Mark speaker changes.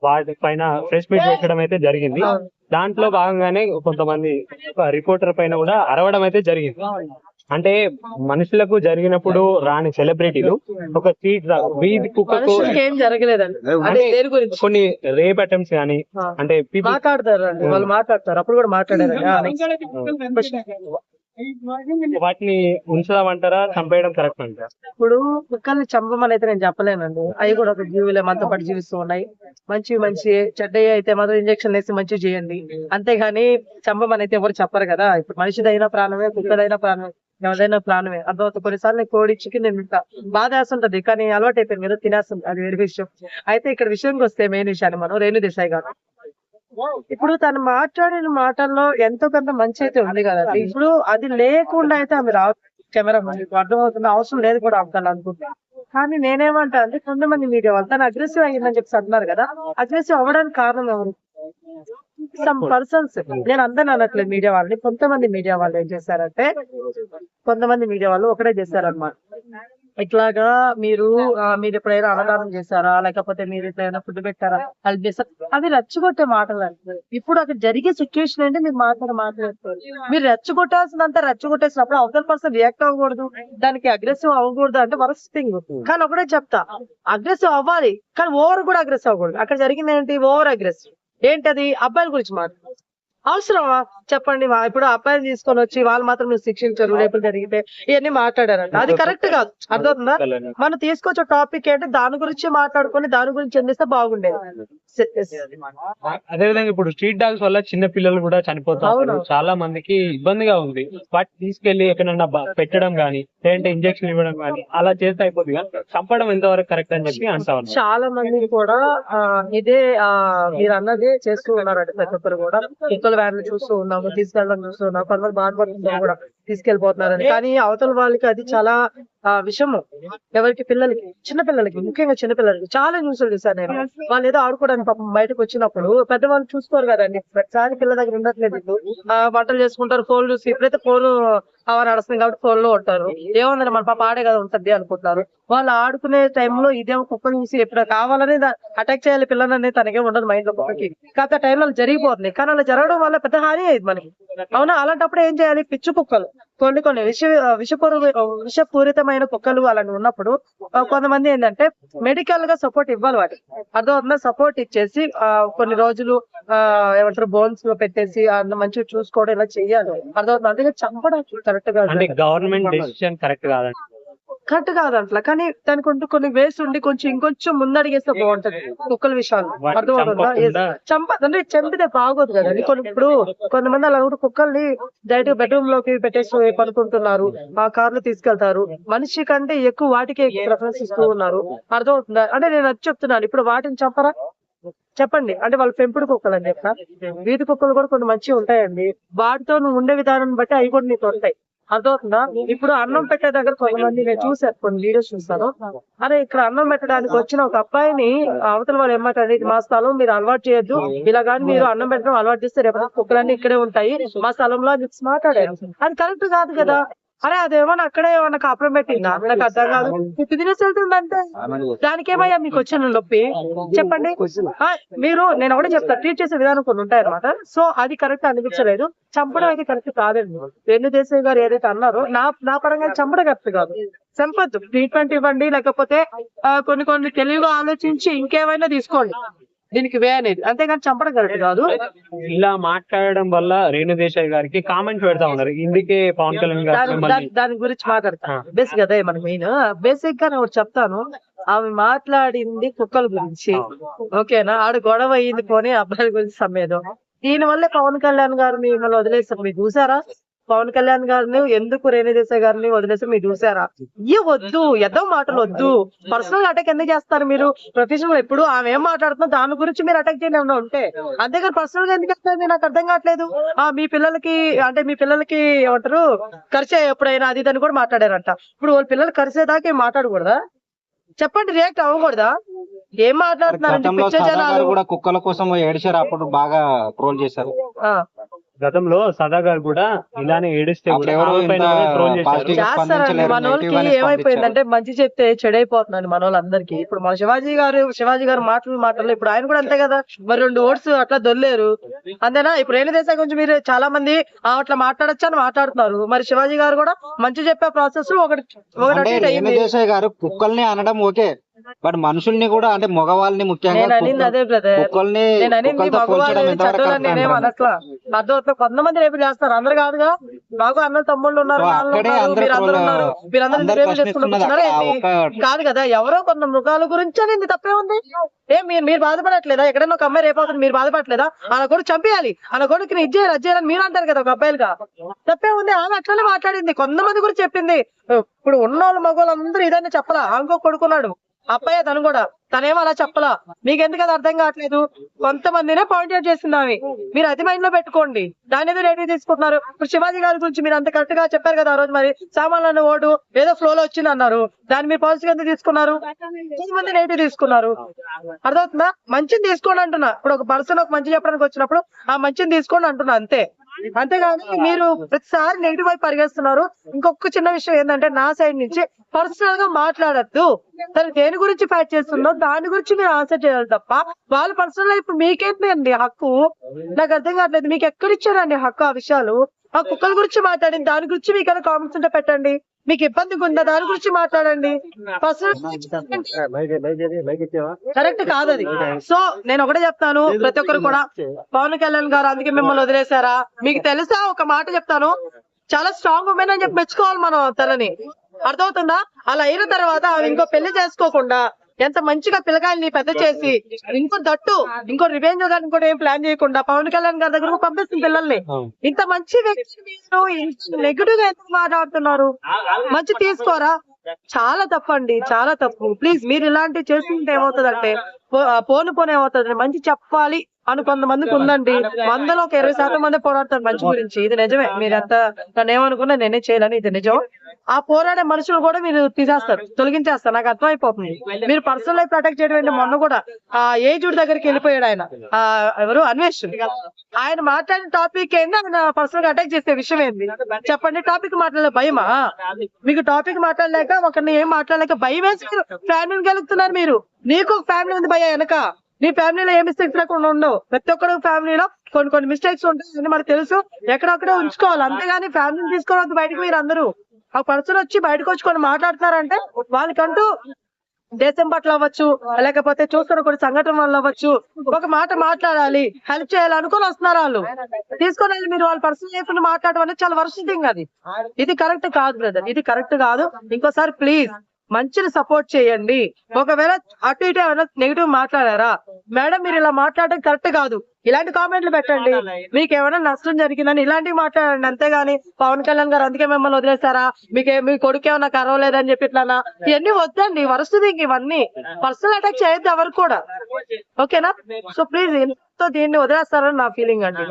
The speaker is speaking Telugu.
Speaker 1: వాటి పైన ప్రెస్ మీట్ పెట్టడం అయితే జరిగింది. దాంట్లో భాగంగానే కొంతమంది రిపోర్టర్ పైన కూడా అరవడం అయితే జరిగింది. అంటే మనుషులకు జరిగినప్పుడు రాని సెలబ్రిటీలు ఒక స్ట్రీట్ వీధి కుక్కకు
Speaker 2: ఏం జరగలేదండి.
Speaker 1: కొన్ని రేప్ అటెంప్ట్స్ కానీ అంటే
Speaker 2: మాట్లాడతారు అండి, వాళ్ళు మాట్లాడతారు, అప్పుడు కూడా మాట్లాడారు.
Speaker 1: వాటిని ఉంచుదామంటారా, చంపేయడం కరెక్ట్ అంటారా?
Speaker 2: ఇప్పుడు కుక్కల్ని చంపమని అయితే నేను చెప్పలేనండి. అవి కూడా ఒక జీవులే, మనతో పాటు జీవిస్తూ ఉన్నాయి. మంచి చెడ్డయ్య అయితే మాత్రం ఇంజక్షన్ వేసి మంచిగా చేయండి, అంతేగాని చంపమని అయితే ఎవరు చెప్పరు కదా. ఇప్పుడు మనిషిదైనా ప్రాణమే, కుక్కదైనా ప్రాణమే, ఎవరైనా ప్రాణమే. అర్థమవుతుంది. కొన్నిసార్లు నేను కోడి చికెన్ తింటా, బాధ వేస్తుంటది, కానీ అలవాటు అయిపోయింది కదా, తినేస్తుంది, అది వేరే విషయం. అయితే ఇక్కడ విషయంకి వస్తే మెయిన్ విషయాన్ని మనం రేణు దేశాయ్ గారు ఇప్పుడు తను మాట్లాడిన మాటల్లో ఎంతో కొంత మంచి అయితే ఉంది కదండి. ఇప్పుడు అది లేకుండా అయితే ఆమె రావు కెమెరా ముందు, అర్థమవుతుంది, అవసరం లేదు కూడా అవకాశం అనుకుంటా. కానీ నేనేమంటా అంటే కొంతమంది మీడియా వాళ్ళు తను అగ్రెసివ్ అయ్యిందని చెప్పి అంటున్నారు కదా, అగ్రెసివ్ అవ్వడానికి కారణం ఎవరు? సమ్ పర్సన్స్, నేను అందరిని అనట్లేదు మీడియా వాళ్ళని, కొంతమంది మీడియా వాళ్ళు ఏం చేశారంటే, కొంతమంది మీడియా వాళ్ళు ఒకటే చేశారన్నమాట. ఇట్లాగా మీరు ఎప్పుడైనా అన్నదానం చేశారా, లేకపోతే మీరు ఎట్లయినా ఫుడ్ పెట్టారా, హెల్ప్ చేస్తారా, అవి రెచ్చగొట్టే మాటలు అంటారు. ఇప్పుడు అక్కడ జరిగే సిచ్యువేషన్ అంటే మీరు మాట్లాడతారు, మీరు రెచ్చగొట్టాల్సినంత రెచ్చగొట్టేసినప్పుడు అవతల పర్సన్ రియాక్ట్ అవ్వకూడదు, దానికి అగ్రెసివ్ అవ్వకూడదు అంటే వరస్ట్ థింగ్. కానీ ఒకటే చెప్తా, అగ్రెసివ్ అవ్వాలి కానీ ఓవర్ కూడా అగ్రెసివ్ అవ్వకూడదు. అక్కడ జరిగింది ఏంటి? Over aggressive. ఏంటది? అబ్బాయిల గురించి మాట్లాడు. అవసరమా చెప్పండి? ఇప్పుడు అబ్బాయిని తీసుకొని వచ్చి వాళ్ళు మాత్రం మీరు శిక్షించరు, రేపు జరిగితే ఇవన్నీ మాట్లాడారంట, అది కరెక్ట్ కాదు. అర్థమవుతుందా? మనం తీసుకొచ్చే టాపిక్ ఏంటి, దాని గురించి మాట్లాడుకొని దాని గురించి చెందిస్తే బాగుండేది.
Speaker 1: అదే విధంగా ఇప్పుడు స్ట్రీట్ డాగ్స్ వల్ల చిన్న పిల్లలు కూడా చనిపోతారు, చాలా మందికి ఇబ్బందిగా ఉంది. వాటిని తీసుకెళ్లి ఎక్కడన్నా పెట్టడం గానీ, లేదంటే ఇంజక్షన్ ఇవ్వడం గానీ అలా చేస్తే అయిపోతుంది. చంపడం ఎంతవరకు కరెక్ట్ అని చెప్పి అంటా ఉన్నారు.
Speaker 2: చాలా మంది కూడా ఇదే మీరు అన్నదే చేస్తూ ఉన్నారండి. ప్రతి ఒక్కరు కూడా కుక్కల వ్యాన్ చూస్తూ ఉన్నాము, తీసుకెళ్ళడం చూస్తూ ఉన్నాము, కొంతమంది బాధపడుతున్నారు కూడా తీసుకెళ్లిపోతున్నారని. కానీ అవతల వాళ్ళకి అది చాలా విషము. ఎవరికి? పిల్లలకి, చిన్న పిల్లలకి, ముఖ్యంగా చిన్న పిల్లలకి. చాలా న్యూస్లు చూసాను నేను. వాళ్ళు ఏదో ఆడుకోవడానికి పాపం బయటకు వచ్చినప్పుడు పెద్దవాళ్ళు చూసుకోరు కదండి, ప్రతిసారి పిల్లల దగ్గర ఉండట్లేదు. వంటలు చేసుకుంటారు, ఫోన్ చూసి, ఎప్పుడైతే ఫోన్ అవర్ నడుస్తుంది కాబట్టి ఫోన్ లో ఉంటారు. ఏముందని మన పాప ఆడే కదా ఉంటుంది అనుకుంటున్నారు. వాళ్ళు ఆడుకునే టైంలో ఇదేమో కుక్కని చూసి ఎప్పుడు కావాలని అటాక్ చేయాలి పిల్లలని తనకే ఉండదు మైండ్ లో కుక్కకి. కాకపోతే టైంలో జరిగిపోతుంది, కానీ అలా జరగడం వల్ల పెద్ద హాని అయ్యింది మనకి. అవునా? అలాంటప్పుడు ఏం చేయాలి? పిచ్చి కుక్కలు, కొన్ని విషపూరితమైన కుక్కలు అలాంటి ఉన్నప్పుడు కొంతమంది ఏంటంటే మెడికల్ గా సపోర్ట్ ఇవ్వాలి వాటికి. అర్థమవుతుందా? సపోర్ట్ ఇచ్చేసి కొన్ని రోజులు ఏమంటారు బోన్స్ లో పెట్టేసి మంచిగా చూసుకోవడం ఇలా చెయ్యాలి. అర్థమవుతుంది. అందుకే చంపడం కరెక్ట్ గా,
Speaker 1: గవర్నమెంట్ డెసిషన్ కరెక్ట్ కాదండి.
Speaker 2: కరెక్ట్ కాదంట్లా, కానీ దానికి కొన్ని వేస్ ఉండి కొంచెం ఇంకొంచెం ముందడిగేస్తే బాగుంటది కుక్కల విషయాలు. అర్థమవుతుందా? అంటే చంపితే బాగోదు కదా. ఇప్పుడు కొంతమంది అలా కుక్కల్ని డైరెక్ట్ బెడ్రూమ్ లోకి పెట్టేసి పనుకుంటున్నారు, ఆ కార్లు తీసుకెళ్తారు. మనిషి కంటే ఎక్కువ వాటికే ప్రిఫరెన్స్ ఇస్తూ ఉన్నారు. అర్థమవుతుందా? అంటే నేను అది చెప్తున్నాను. ఇప్పుడు వాటిని చంపరా చెప్పండి? అంటే వాళ్ళు పెంపుడు కుక్కలు అని చెప్పిన, వీధి కుక్కలు కూడా కొన్ని మంచిగా ఉంటాయండి. వాటితో నువ్వు ఉండే విధానం బట్టి అవి కూడా నీకు ఉంటాయి. అర్థమవుతుందా? ఇప్పుడు అన్నం పెట్టే దగ్గర కొంతమంది నేను చూసాను, కొన్ని వీడియోస్ చూస్తాను. అరే ఇక్కడ అన్నం పెట్టడానికి వచ్చిన ఒక అబ్బాయిని అవతల వాళ్ళు ఏమంటారు, మా స్థలం మీరు అలవాటు చేయొద్దు, ఇలా కానీ మీరు అన్నం పెట్టడం అలవాటు చేస్తే రేపు కుక్కలన్నీ ఇక్కడే ఉంటాయి మా స్థలంలో అని మాట్లాడారు. అది కరెక్ట్ కాదు కదా. అరే అదేమన్నా అక్కడే ఏమన్నా కాపురం పెట్టిందా? నాకు అర్థం కాదు. తినేసి వెళ్తుంది అంతే, దానికేమయ్యా మీకు వచ్చిన నొప్పి చెప్పండి? మీరు నేను ఒకటే చెప్తా, ట్రీట్ చేసే విధానం కొన్ని ఉంటాయి అనమాట. సో అది కరెక్ట్ అనిపించలేదు. చంపడం అయితే కరెక్ట్ కాదండి. రేణు దేశాయ్ గారు ఏదైతే అన్నారో నా పరంగా చంపడం కరెక్ట్ కాదు. చంపద్దు, ట్రీట్మెంట్ ఇవ్వండి, లేకపోతే కొన్ని తెలివిగా ఆలోచించి ఇంకేమైనా తీసుకోండి దీనికి వే అనేది, అంతేగాని చంపడం కరెక్ట్ కాదు.
Speaker 1: ఇలా మాట్లాడడం వల్ల రేణు దేశాయ్ గారికి కామెంట్స్ పెడతా ఉన్నారు. ఇందుకే పవన్ కళ్యాణ్ గారు
Speaker 2: దాని గురించి మాట్లాడతా. బేసిక్ అదే మన మెయిన్. బేసిక్ గా నేను చెప్తాను, ఆమె మాట్లాడింది కుక్కల గురించి, ఓకేనా? ఆడు గొడవ అయ్యింది పోనీ అబ్బాయిల గురించి సమ్మేదం. దీని వల్లే పవన్ కళ్యాణ్ గారు మిమ్మల్ని వదిలేస్తారు. మీరు చూసారా? పవన్ కళ్యాణ్ గారిని ఎందుకు రేణు దేశాయ్ గారిని వదిలేసి మీరు చూసారా? వద్దు, ఎదో మాటలు వద్దు. పర్సనల్ అటాక్ ఎందుకు చేస్తారు మీరు? ప్రొఫెషనల్ ఎప్పుడు ఆమె ఏం మాట్లాడుతున్నా దాని గురించి మీరు అటాక్ చేయలేమన్నా ఉంటే, అంతేగాని పర్సనల్ గా ఎందుకు చేస్తారు నాకు అర్థం కావట్లేదు. మీ పిల్లలకి ఏమంటారు ఖర్చు ఎప్పుడైనా అది దాన్ని కూడా మాట్లాడారంట. ఇప్పుడు వాళ్ళ పిల్లలు ఖర్చేదాకా మాట్లాడకూడదా చెప్పండి? రియాక్ట్ అవ్వకూడదా? ఏం మాట్లాడుతున్నారు?
Speaker 3: కుక్కల కోసం ఏడిచారు, అప్పుడు బాగా ట్రోల్ చేశారు.
Speaker 1: గతంలో సదా గారు కూడా ఇలానే ఏడిస్తే కూడా
Speaker 3: అప్పుడెవరు
Speaker 1: ఆమె పైన
Speaker 3: ఇంత
Speaker 1: కూడా troll చేశారు.
Speaker 3: positive గా
Speaker 2: చేస్తారండి.
Speaker 3: స్పందించలేరు,
Speaker 2: మన వాళ్ళకి
Speaker 3: negative గానే
Speaker 2: ఏమైపోయిందంటే మంచి చెప్తే చెడైపోతుందండి మన వాళ్ళందరికీ. ఇప్పుడు మన శివాజీ గారు మాటలు ఇప్పుడు ఆయన కూడా అంతే కదా, మరి 2 ఓట్స్ అట్లా దొల్లేరు అంతేనా. ఇప్పుడు రేణు దేశాయ్ గురించి మీరు చాలా మంది అట్లా మాట్లాడొచ్చు అని మాట్లాడుతున్నారు, మరి శివాజీ గారు కూడా మంచి చెప్పే ప్రాసెస్ ఒకటి
Speaker 3: అంటే
Speaker 2: అటు ఇటు
Speaker 3: రేణు
Speaker 2: అయింది.
Speaker 3: దేశాయ్ గారు కుక్కల్ని అనడం ఓకే, బట్ మనుషుల్ని కూడా అంటే మగవాళ్ళని ముఖ్యంగా
Speaker 2: నేను అనింది అదే బ్రదర్,
Speaker 3: కుక్కల్ని
Speaker 2: నేను అనింది
Speaker 3: కుక్కలతో పోల్చడం
Speaker 2: మగవాళ్ళు
Speaker 3: ఎంతవరకు
Speaker 2: చెడ్డోళ్ళని
Speaker 3: కరెక్ట్
Speaker 2: నేనేం
Speaker 3: అంటారు?
Speaker 2: అనట్లా. అర్థం కొంతమంది రేపు చేస్తారు, అందరు కాదుగా. మాకు అన్న తమ్ముళ్ళు ఉన్నారు,
Speaker 3: సో
Speaker 2: నాన్నలు
Speaker 3: అక్కడే
Speaker 2: ఉన్నారు,
Speaker 3: అందరూ
Speaker 2: మీరందరూ ఉన్నారు, మీరందరూ
Speaker 3: అందరు
Speaker 2: రేపు
Speaker 3: ప్రశ్నిస్తున్నది
Speaker 2: చేసుకుంటున్నారా
Speaker 3: ఆ
Speaker 2: ఏంటి?
Speaker 3: ఒక్క
Speaker 2: కాదు కదా, ఎవరో కొన్ని మృగాల గురించి అనేది తప్పే ఉంది. మీరు బాధపడట్లేదా? ఎక్కడైనా ఒక అమ్మాయి రేపు మీరు బాధపడట్లేదా? ఆమె కొడుకు చంపేయాలి, ఆమె కొడుకుని ఇది చేయాలి అది చేయాలని మీరు అంటారు కదా ఒక అబ్బాయిలుగా. తప్పే ఉంది. ఆమె అట్లనే మాట్లాడింది, కొంతమంది గురించి చెప్పింది. ఇప్పుడు ఉన్న వాళ్ళు మగవాళ్ళు అందరూ ఇదన్నీ చెప్పలా. ఆమెకో కొడుకున్నాడు, అబ్బాయి తను కూడా, తనేమో అలా చెప్పలా. మీకు ఎందుకు అది అర్థం కావట్లేదు? కొంతమందినే పాయింట్ అవుట్ చేసింది ఆమె. మీరు అది మైండ్ లో పెట్టుకోండి, దాని మీద రేటింగ్ తీసుకుంటున్నారు. ఇప్పుడు శివాజీ గారి గురించి మీరు అంత కరెక్ట్ గా చెప్పారు కదా ఆ రోజు, మరి సామాన్లు ఓటు ఏదో ఫ్లో లో వచ్చింది అన్నారు, దాన్ని మీరు పాజిటివ్ ఎందుకు తీసుకున్నారు? కొంతమంది నెగిటివ్ తీసుకున్నారు. అర్థమవుతుందా? మంచిని తీసుకోండి అంటున్నా. ఇప్పుడు ఒక పర్సన్ ఒక మంచి చెప్పడానికి వచ్చినప్పుడు ఆ మంచిని తీసుకోండి అంటున్నా, అంతే. అంతేగాని మీరు ప్రతిసారి నెగిటివ్ వైపు పరిగెస్తున్నారు. ఇంకొక చిన్న విషయం ఏంటంటే, నా సైడ్ నుంచి పర్సనల్ గా మాట్లాడద్దు. తను దేని గురించి ఫైట్ చేస్తుందో దాని గురించి మీరు ఆన్సర్ చేయాలి తప్ప వాళ్ళ పర్సనల్ లైఫ్ మీకేంటి అండి హక్కు? నాకు అర్థం కావట్లేదు, మీకు ఎక్కడిచ్చారండి హక్కు ఆ విషయాలు? ఆ కుక్కల గురించి మాట్లాడింది, దాని గురించి మీకు ఏదైనా కామెంట్స్ ఉంటే పెట్టండి. మీకు ఇబ్బందిగా ఉందా దాని గురించి మాట్లాడండి. పర్సనల్ కరెక్ట్ కాదు అది. సో నేను ఒకటే చెప్తాను, ప్రతి ఒక్కరు కూడా, పవన్ కళ్యాణ్ గారు అందుకే మిమ్మల్ని వదిలేశారా? మీకు తెలుసా? ఒక మాట చెప్తాను, చాలా స్ట్రాంగ్ ఉమెన్ అని చెప్పి మెచ్చుకోవాలి మనం తనని. అర్థమవుతుందా? అలా అయిన తర్వాత ఆమె ఇంకో పెళ్లి చేసుకోకుండా ఎంత మంచిగా పిల్లకాయల్ని పెద్ద చేసి ఇంకో రివెంజ్ గారు ఇంకోటి ఏం ప్లాన్ చేయకుండా పవన్ కళ్యాణ్ గారి దగ్గరకు పంపిస్తుంది పిల్లల్ని. ఇంత మంచి వ్యక్తి మీరు ఇంత నెగిటివ్ గా ఎందుకు మాట్లాడుతున్నారు? మంచి తీసుకోరా? చాలా తప్పండి, చాలా తప్పు. ప్లీజ్ మీరు ఇలాంటివి చేస్తుంటే ఏమవుతుందంటే పోను ఏమవుతుంది, మంచి చెప్పాలి అని కొంతమందికి ఉందండి. 100లో ఒక 20% మంది పోరాడతారు మంచి గురించి. ఇది నిజమే, మీరంతా నన్ను ఏమనుకున్నా నేనే చేయాలని, ఇది నిజం. ఆ పోరాడే మనుషులు కూడా మీరు తీసేస్తారు, తొలగించేస్తారు. నాకు అర్థమైపోతుంది. మీరు పర్సనల్ లైఫ్ ప్రొటెక్ట్ చేయడం ఏంటి? మొన్న కూడా ఆ ఏజుడ్ దగ్గరికి వెళ్ళిపోయాడు ఆయన, ఎవరు అన్వేష్, ఆయన మాట్లాడిన టాపిక్ ఏంది? ఆయన పర్సనల్ గా అటాక్ చేసే విషయం ఏంది చెప్పండి? టాపిక్ మాట్లాడలే భయమా మీకు? టాపిక్ మాట్లాడలేక ఒకరిని ఏం మాట్లాడలేక భయం వేసి మీరు ఫ్యామిలీని గెలుపుతున్నారు. మీరు నీకు ఫ్యామిలీ ఉంది భయ వెనక, నీ ఫ్యామిలీలో ఏ మిస్టేక్స్ లేకుండా ఉండవు. ప్రతి ఒక్కరు ఫ్యామిలీలో కొన్ని మిస్టేక్స్ ఉంటాయి అని మనకు తెలుసు, ఎక్కడొక్కడే ఉంచుకోవాలి. అంతేగాని ఫ్యామిలీని తీసుకోవద్దు బయటకు. మీరు అందరూ ఆ పర్సన్ వచ్చి బయటకు వచ్చి కొన్ని మాట్లాడుతున్నారంటే వాళ్ళకంటూ దేశం పట్ల అవ్వచ్చు, లేకపోతే చూస్తున్న కొన్ని సంఘటన వల్ల అవ్వచ్చు, ఒక మాట మాట్లాడాలి, హెల్ప్ చేయాలి అనుకుని వస్తున్నారు వాళ్ళు. తీసుకొని వెళ్ళి మీరు వాళ్ళ పర్సనల్ లైఫ్ ని మాట్లాడడం అనేది చాలా వర్స్ట్ థింగ్. అది ఇది కరెక్ట్ కాదు బ్రదర్, ఇది కరెక్ట్ కాదు. ఇంకోసారి ప్లీజ్ మంచిని సపోర్ట్ చేయండి. ఒకవేళ అటు ఇటు ఏమైనా నెగిటివ్ మాట్లాడారా మేడం, మీరు ఇలా మాట్లాడడం కరెక్ట్ కాదు, ఇలాంటి కామెంట్లు పెట్టండి. మీకు ఏమైనా నష్టం జరిగిందని ఇలాంటివి మాట్లాడండి. అంతేగాని పవన్ కళ్యాణ్ గారు అందుకే మిమ్మల్ని వదిలేస్తారా, మీ కొడుకు ఏమన్నా కరవలేదని చెప్పి ఇట్లానా, ఇవన్నీ వద్దండి. వరస్ట్ థింగ్ ఇవన్నీ. పర్సనల్ అటాక్ చేయొద్దు ఎవరు కూడా, ఓకేనా? సో ప్లీజ్ దీన్ని వదిలేస్తారని నా ఫీలింగ్ అండి.